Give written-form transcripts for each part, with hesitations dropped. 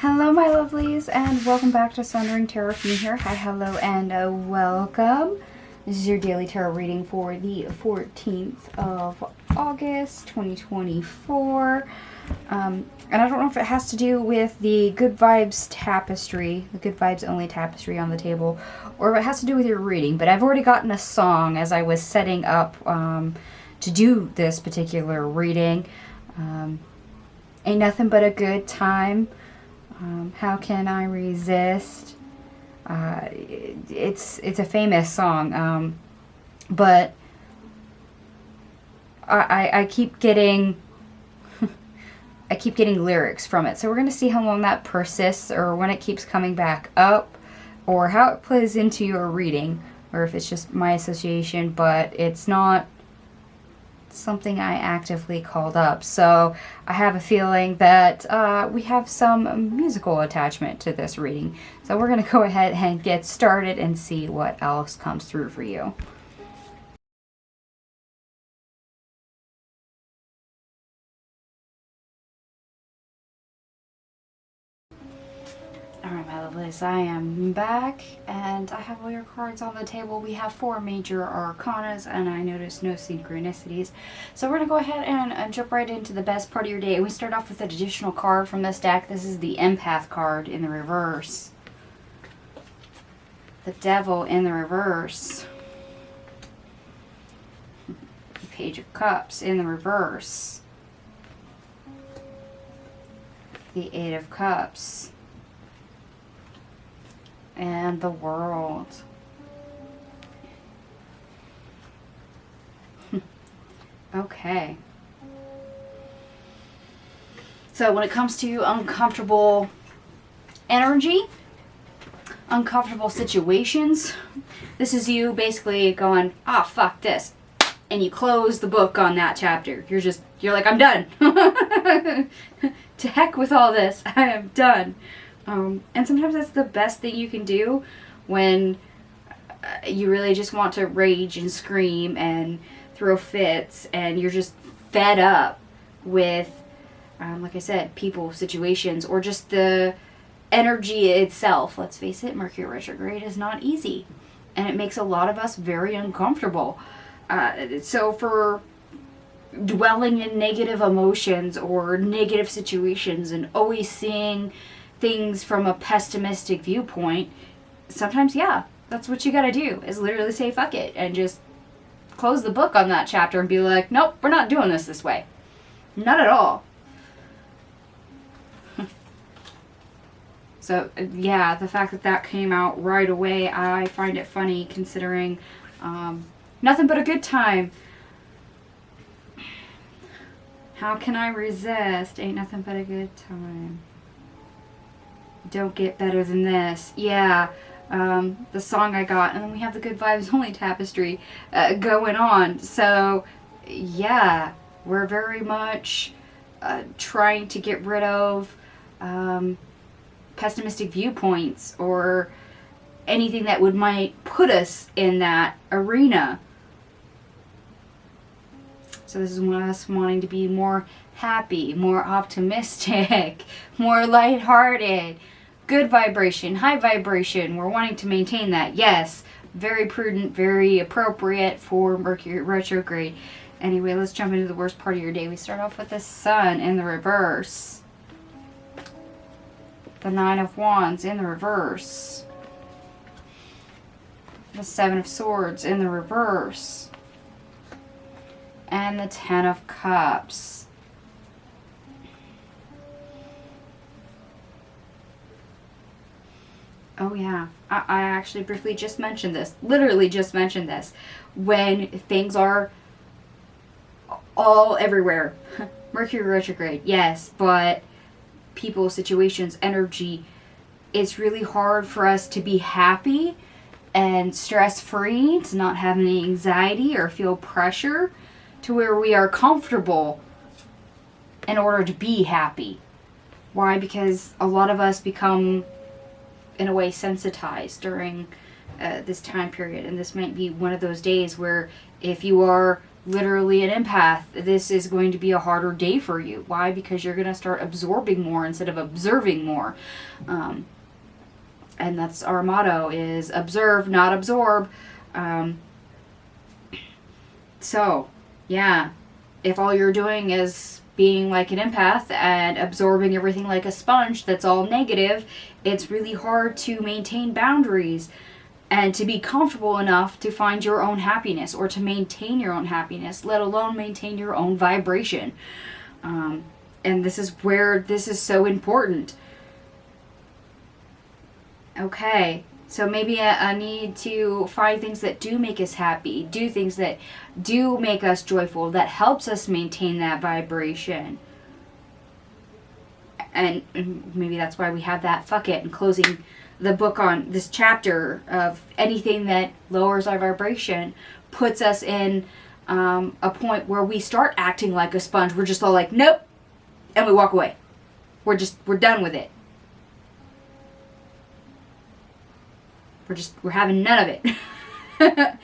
Hello my lovelies, and welcome back to Sundering Tarot from here. Hi, hello, and welcome. This is your daily tarot reading for the 14th of August, 2024. And I don't know if it has to do with the Good Vibes tapestry, the Good Vibes only tapestry on the table, or if it has to do with your reading, but I've already gotten a song as I was setting up to do this particular reading. Ain't Nothing But a Good Time. How Can I Resist? It's a famous song, but I keep getting I keep getting lyrics from it. So we're gonna see how long that persists, or when it keeps coming back up, or how it plays into your reading, or if it's just my association, but it's not something I actively called up. So I have a feeling that we have some musical attachment to this reading. So we're going to go ahead and get started and see what else comes through for you. Alright my lovelies, I am back and I have all your cards on the table. We have 4 major arcanas and I noticed no synchronicities. So we're going to go ahead and jump right into the best part of your day. We start off with an additional card from this deck. This is the Empath card in the reverse. The Devil in the reverse. The Page of Cups in the reverse. The Eight of Cups. And the World. Okay. So when it comes to uncomfortable energy, uncomfortable situations, this is you basically going, ah, fuck this. And you close the book on that chapter. You're like, I'm done. To heck with all this. I am done. And sometimes that's the best thing you can do when you really just want to rage and scream and throw fits and you're just fed up with, like I said, people, situations, or just the energy itself. Let's face it, Mercury retrograde is not easy and it makes a lot of us very uncomfortable. So for dwelling in negative emotions or negative situations and always seeing things from a pessimistic viewpoint, sometimes, yeah, that's what you gotta do, is literally say fuck it and just close the book on that chapter and be like, nope, we're not doing this way. Not at all. So, yeah, the fact that that came out right away, I find it funny considering Nothing But a Good Time. How Can I Resist? Ain't Nothing But a Good Time. Don't Get Better Than This. Yeah, the song I got. And then we have the Good Vibes Only tapestry going on. So, yeah, we're very much trying to get rid of pessimistic viewpoints or anything that might put us in that arena. So this is one of us wanting to be more happy, more optimistic, more lighthearted, good vibration, high vibration. We're wanting to maintain that. Yes, very prudent, very appropriate for Mercury retrograde. Anyway, let's jump into the worst part of your day. We start off with the Sun in the reverse. The Nine of Wands in the reverse. The Seven of Swords in the reverse. And the Ten of Cups. Oh yeah, I actually briefly just mentioned this, literally just mentioned this, when things are all everywhere. Mercury retrograde, yes, but people, situations, energy, it's really hard for us to be happy and stress-free, to not have any anxiety or feel pressure, to where we are comfortable in order to be happy. Why? Because a lot of us become, in a way, sensitized during this time period, and this might be one of those days where if you are literally an empath, this is going to be a harder day for you. Why? Because you're going to start absorbing more instead of observing more. And that's our motto, is observe, not absorb. So, yeah, if all you're doing is being like an empath and absorbing everything like a sponge that's all negative, it's really hard to maintain boundaries and to be comfortable enough to find your own happiness or to maintain your own happiness, let alone maintain your own vibration. And this is where this is so important. Okay, so maybe a need to find things that do make us happy, do things that do make us joyful, that helps us maintain that vibration. And maybe that's why we have that fuck it and closing the book on this chapter of anything that lowers our vibration puts us in a point where we start acting like a sponge. We're just all like, nope, and we walk away. We're done with it. We're having none of it.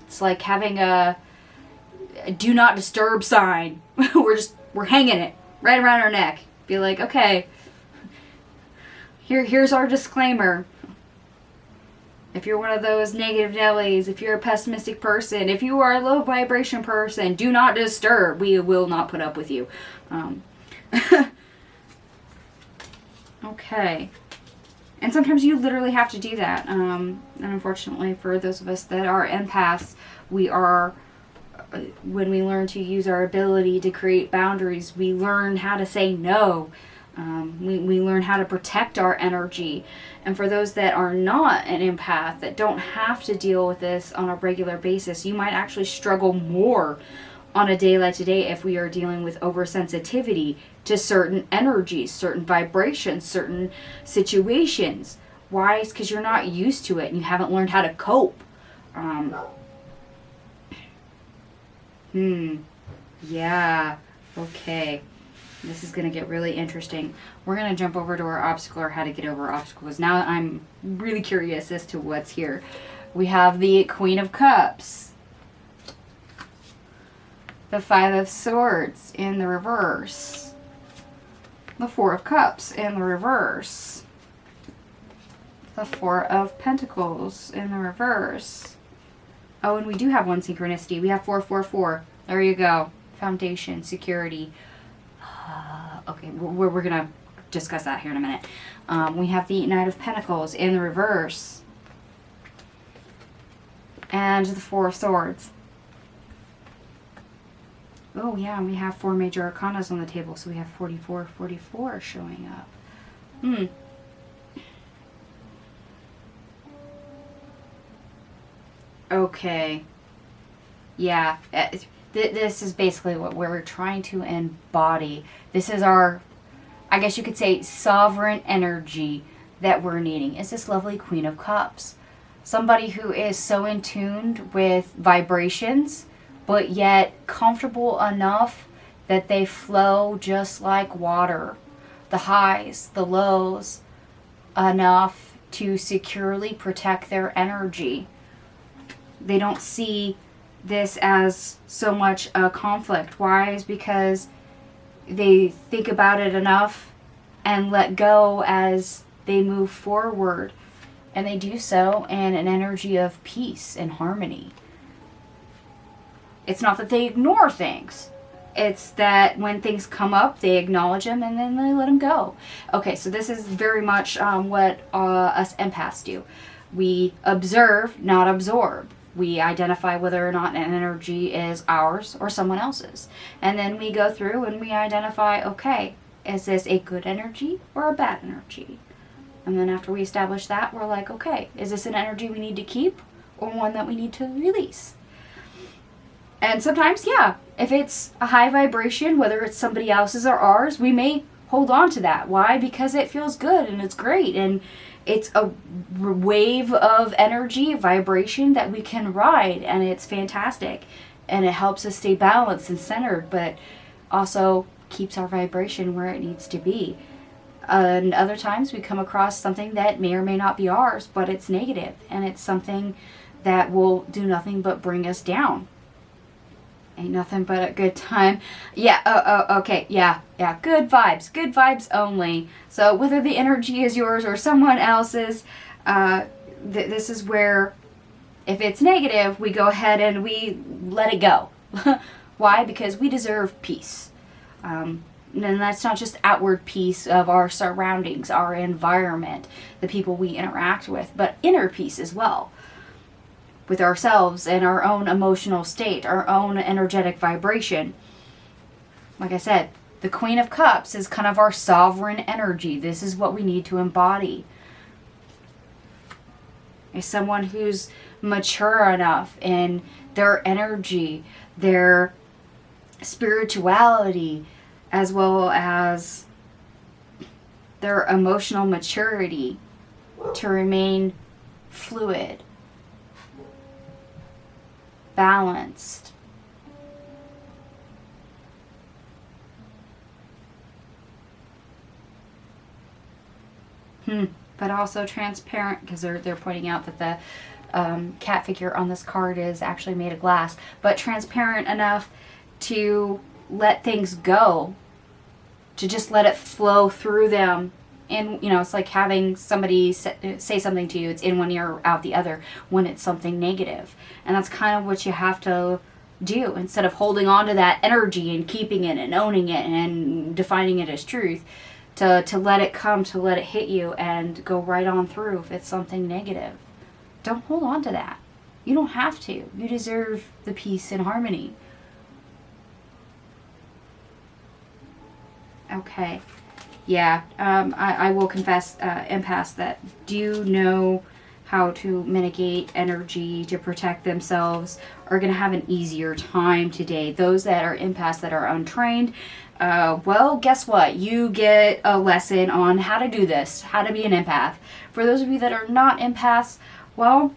It's like having a do not disturb sign. We're hanging it right around our neck. Be like, okay, here's our disclaimer. If you're one of those negative Nellies, if you're a pessimistic person, if you are a low vibration person, do not disturb. We will not put up with you. Okay. And sometimes you literally have to do that. And unfortunately, for those of us that are empaths, when we learn to use our ability to create boundaries, we learn how to say no. We learn how to protect our energy. And for those that are not an empath, that don't have to deal with this on a regular basis, you might actually struggle more on a day like today if we are dealing with oversensitivity to certain energies, certain vibrations, certain situations. Why? It's because you're not used to it and you haven't learned how to cope. Yeah. Okay. This is going to get really interesting. We're going to jump over to our obstacle, or how to get over obstacles. Now I'm really curious as to what's here. We have the Queen of Cups. The Five of Swords in the reverse. The Four of Cups in the reverse. The Four of Pentacles in the reverse. Oh, and we do have one synchronicity. We have 444. There you go. Foundation, security. Okay, we're going to discuss that here in a minute. We have the Knight of Pentacles in the reverse. And the Four of Swords. Oh, yeah, we have 4 major arcanas on the table, so we have 44 showing up. Okay. Yeah, this is basically what we're trying to embody. This is our, I guess you could say, sovereign energy that we're needing. Is this lovely Queen of Cups. Somebody who is so in tune with vibrations, but yet comfortable enough that they flow just like water. The highs, the lows, enough to securely protect their energy. They don't see this as so much a conflict. Why? Is because they think about it enough and let go as they move forward. And they do so in an energy of peace and harmony. It's not that they ignore things. It's that when things come up, they acknowledge them and then they let them go. Okay, so this is very much what us empaths do. We observe, not absorb. We identify whether or not an energy is ours or someone else's. And then we go through and we identify, okay, is this a good energy or a bad energy? And then after we establish that, we're like, okay, is this an energy we need to keep or one that we need to release? And sometimes, yeah, if it's a high vibration, whether it's somebody else's or ours, we may hold on to that. Why? Because it feels good and it's great. And it's a wave of energy, vibration that we can ride. And it's fantastic. And it helps us stay balanced and centered, but also keeps our vibration where it needs to be. And other times we come across something that may or may not be ours, but it's negative. And it's something that will do nothing but bring us down. Ain't nothing but a good time. Yeah, okay, yeah, good vibes only. So whether the energy is yours or someone else's, this is where, if it's negative, we go ahead and we let it go. Why? Because we deserve peace. And that's not just outward peace of our surroundings, our environment, the people we interact with, but inner peace as well. With ourselves and our own emotional state, our own energetic vibration. Like I said, the Queen of Cups is kind of our sovereign energy. This is what we need to embody. Is someone who's mature enough in their energy, their spirituality, as well as their emotional maturity to remain fluid, balanced. But also transparent, because they're pointing out that the cat figure on this card is actually made of glass, but transparent enough to let things go, to just let it flow through them. And, it's like having somebody say something to you. It's in one ear, out the other, when it's something negative. And that's kind of what you have to do. Instead of holding on to that energy and keeping it and owning it and defining it as truth, to let it come, to let it hit you and go right on through if it's something negative. Don't hold on to that. You don't have to. You deserve the peace and harmony. Okay. Yeah, I will confess, empaths that do know how to mitigate energy to protect themselves are going to have an easier time today. Those that are empaths that are untrained, well, guess what? You get a lesson on how to do this, how to be an empath. For those of you that are not empaths, well,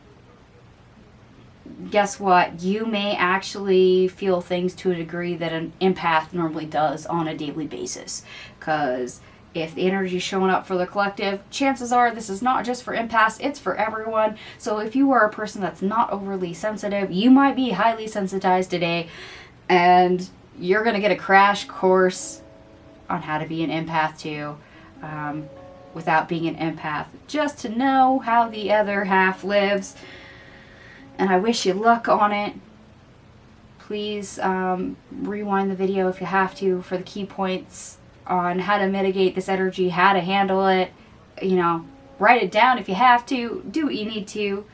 guess what? You may actually feel things to a degree that an empath normally does on a daily basis. Because if the energy is showing up for the collective, chances are this is not just for empaths, it's for everyone. So if you are a person that's not overly sensitive, you might be highly sensitized today, and you're going to get a crash course on how to be an empath too, without being an empath, just to know how the other half lives. And I wish you luck on it. Please rewind the video if you have to for the key points on how to mitigate this energy, how to handle it. Write it down if you have to. Do what you need to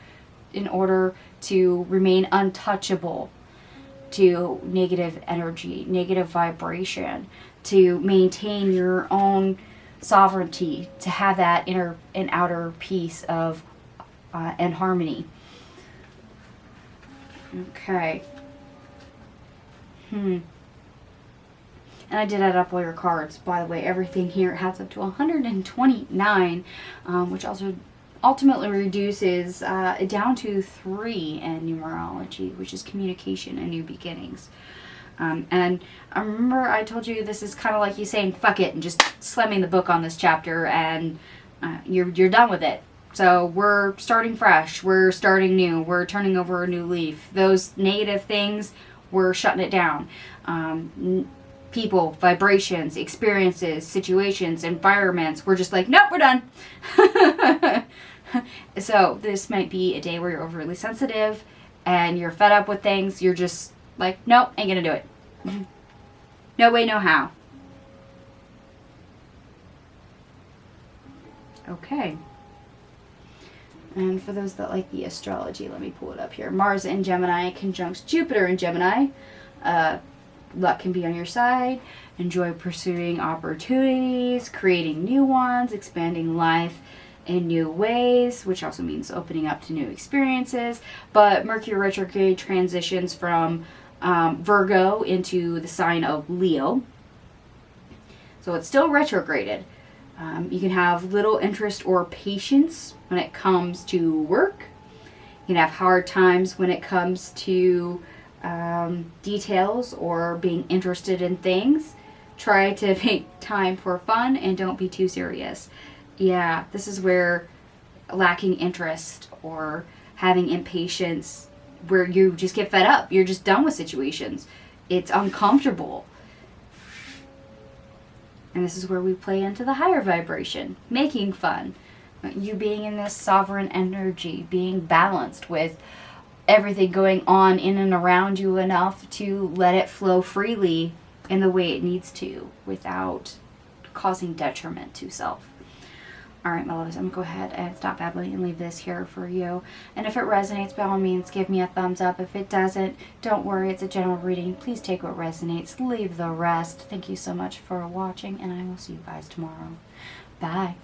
in order to remain untouchable to negative energy, negative vibration, to maintain your own sovereignty, to have that inner and outer peace of and harmony. Okay. And I did add up all your cards, by the way. Everything here adds up to 129, which also ultimately reduces down to 3 in numerology, which is communication and new beginnings. And I remember I told you this is kind of like you saying fuck it and just slamming the book on this chapter, and you're done with it. So we're starting fresh, we're starting new, we're turning over a new leaf. Those negative things, we're shutting it down. People, vibrations, experiences, situations, environments, we're just like, nope, we're done. So this might be a day where you're overly sensitive and you're fed up with things. You're just like, nope, ain't gonna do it. No way, no how. Okay. And for those that like the astrology, let me pull it up here. Mars in Gemini conjuncts Jupiter in Gemini. Luck can be on your side. Enjoy pursuing opportunities, creating new ones, expanding life in new ways, which also means opening up to new experiences. But Mercury retrograde transitions from Virgo into the sign of Leo. So it's still retrograded. You can have little interest or patience when it comes to work. You can have hard times when it comes to details or being interested in things. Try to make time for fun and don't be too serious. Yeah, this is where lacking interest or having impatience where you just get fed up. You're just done with situations. It's uncomfortable. And this is where we play into the higher vibration, making fun. You being in this sovereign energy, being balanced with everything going on in and around you enough to let it flow freely in the way it needs to without causing detriment to self. All right, my loves, I'm going to go ahead and stop babbling and leave this here for you. And if it resonates, by all means, give me a thumbs up. If it doesn't, don't worry. It's a general reading. Please take what resonates. Leave the rest. Thank you so much for watching, and I will see you guys tomorrow. Bye.